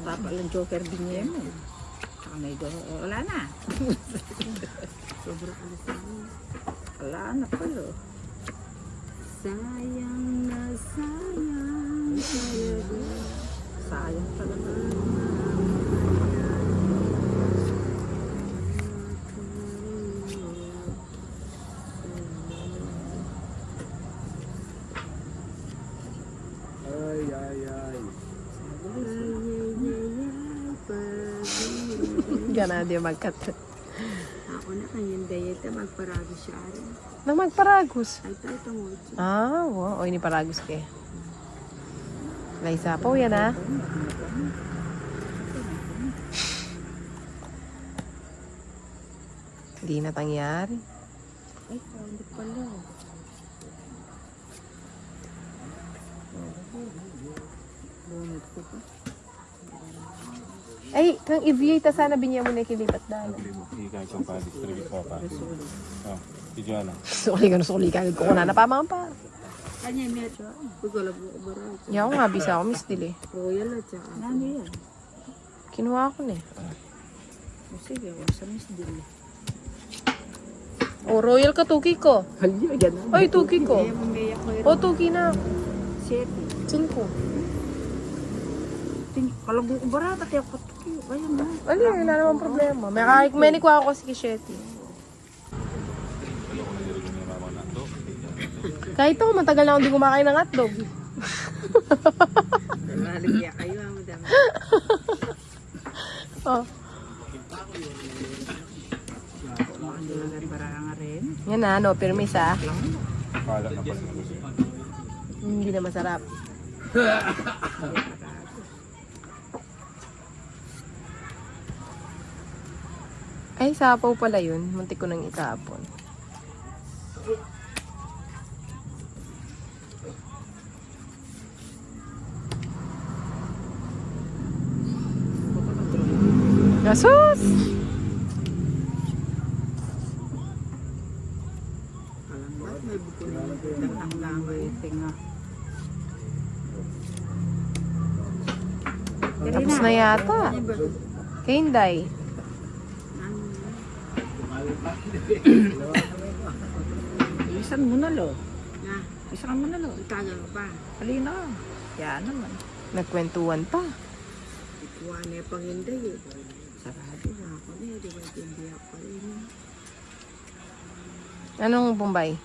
Papa lang joker din niya mo. Saka may wala na. Sobrang alas na. Wala na pala. Sayang na sayang talaga. Sayang talaga. Gana di magkat. Ako na kanyang diet magparagos siya rin. Na magparagos. Ay tayo mo. Ah, wow. O, ini paragos ke. Laisa po yan ah. Hindi na tangyari. Ay, hindi pala. Bunot ko pa. Ay, kang i-view sana binya mo na kilipat dahil. Ikaw kang pa-distribute pa pa. Oh, si Joanna. Suli ka ko na napamang pa. Kanya medyo. Pagkalab ko barang. Yaw nga bisa ako mistil eh. Royal at saka. Nani yan? Kinuha ko na eh. O sige, wala sa miss din. Oh, royal ka tuki ko. Halyo, yan na. Ay, tuki ko. Kaya mamaya ko yun. Oh, tuki na. 7. 5. Kalago ko barata, kaya patuki. Ayun na. Ano yun, wala namang problema. May nikuha ko si Kisheti. Kahit ako, matagal na akong hindi kumakain ng hotdog. Maligya kayo ang madami. Oh. Para nga rin. Yan na, no, permis ah. Kala na pala na gusto. Hindi na masarap. Ay, sapaw pala yun. Muntik ko nang itapon. Asus! Kalambat, may buko na ang langay. Tinga. Tapos na yata. Kay Inday. Isan mo na lo. Na, Isan mo na lo. itagal mo pa. Halina. Yan naman. Nagkwentuhan pa. Ikuha na yung panginday eh. Sarado. Ako na eh, di ba hindi ako rin. Anong Bombay?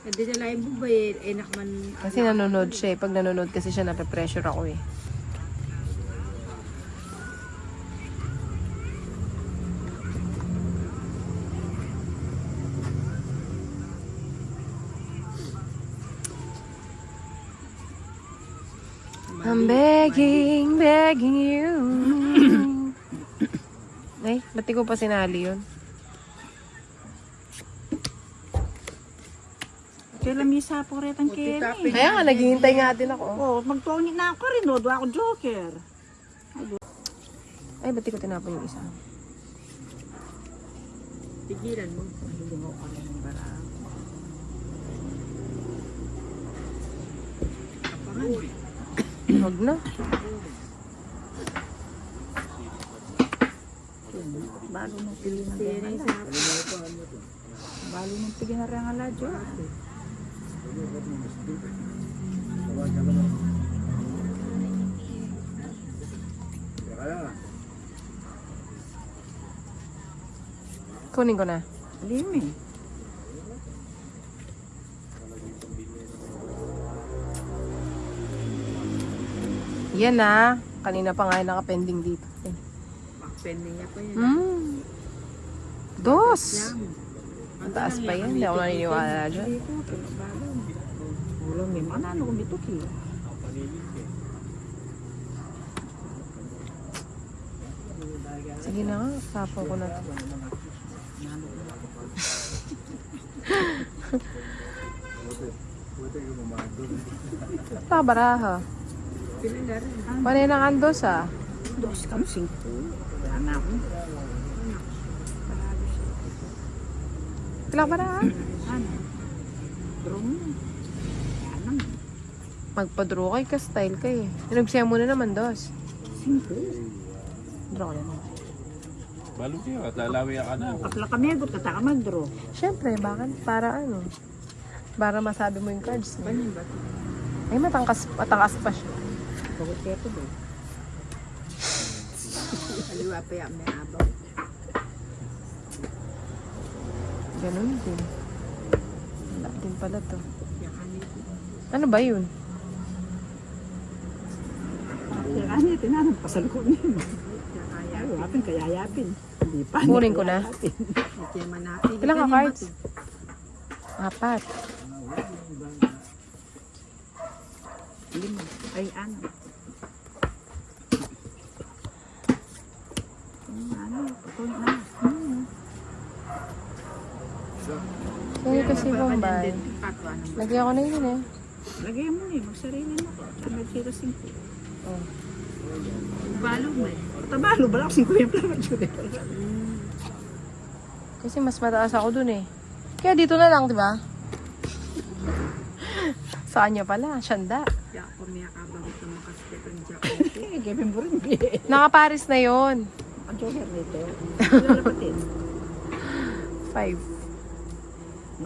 Hindi na lang yung bubay, enak man. Kasi nanonood siya eh. Pag nanonood kasi siya, nape-pressure ako eh. I'm begging you. Ay, ba't di ko pa sinali yun? Kailan may sapo rin ang kiri. Kaya nga, naghihintay nga din ako. Oh, magtuwangin na ako rin. Doon ako joker. Ay, ba't di ko tinapon yung isa? Tigilan mo. Mahilong ako rin ng barang. Huwag na. Balo nung pili ng Yan ay gana. sa Balo nung pili na rin ang ladyo. Kunin ko na. Limi. Yan na. Kanina pa nga yung nakapending dito. Eh. pending niya pa yan. Dos. Lang. Mataas pa yan. Hindi ako naniniwala dyan. Ulo may manalo kung ito ki. Sige na nga. Sapo ko na to. Baraha. Pila na rin. Panay ng andos ah. Dos kami 5. Wala na ako. Pila baraha? Ano? Drum. Yan ang. Magpa-draw kay ka-style kay. Inugsiya mo na naman, dos. 5. Draw lang. Balo kayo at lalawi ka na. Kapla kami, agot ka taka mag-draw. Siyempre, bakit? Para ano? Para masabi mo yung cards. mo. Ganyan ba? Ay, matangkas pa siya. Bagot kaya ito ba? Kaliwa pa yan, may abaw. Ganun din. Wala din pala to. Yan kanito. Ano ba yun? Kaya kanya, tinanong, pasalukot niya. Yan kaya. Ay, yapin, kayayapin. Hindi pa. Kunin ko na. Ito yung manati. Ilang ka cards? 4. 5. Ay, ano? Ano? Patuloy na. Kaya kasi Bombay. Patwa naman. Lagyan ko na yun eh. Lagyan mo na eh, magsarili na ko. Sa Mercedes 5. Oh. Balo mo eh. Tabalo, bala ko 50 lang. Kasi mas mataas ako dun eh. Kaya dito na lang, di ba? Sa kanya pala, syanda. Diyan ako may akabagot ng makasipit ang Diyan. Eh, gawin mo rin. Nakaparis na yon. Ang joker nito. Lalapatin. 5.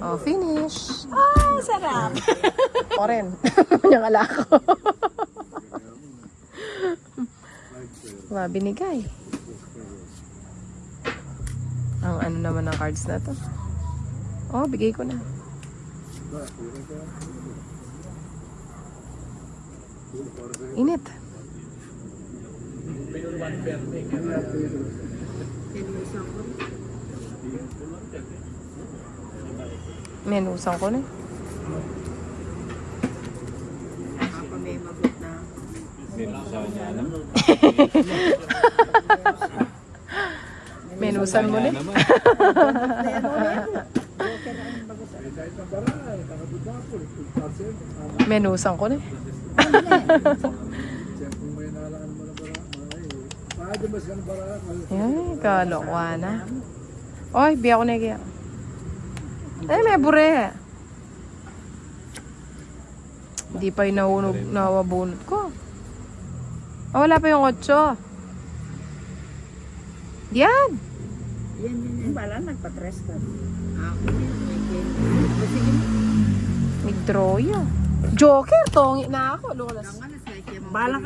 Oh, finish. Ah, sarap. Ako rin. Yung ala ko. Wow, binigay. Ang ano naman ng cards na to. Oh, bigay ko na. Init. Pinusan ko. Menusan ko na. Ako may magot na. Binusa niya na. Menusan mo na. naman. Menusan ko na. Ay, kalokwa na. Oy, biya ko na kaya. Ay, may bure. Hindi pa yung nawabunot ko. Oh, wala pa yung 8. Yan. Yan. Bala, nagpa-tres ka. Ako may game. Nag-draw yun. Joker, tongi na ako. Lulas. Ang alas kaya Bala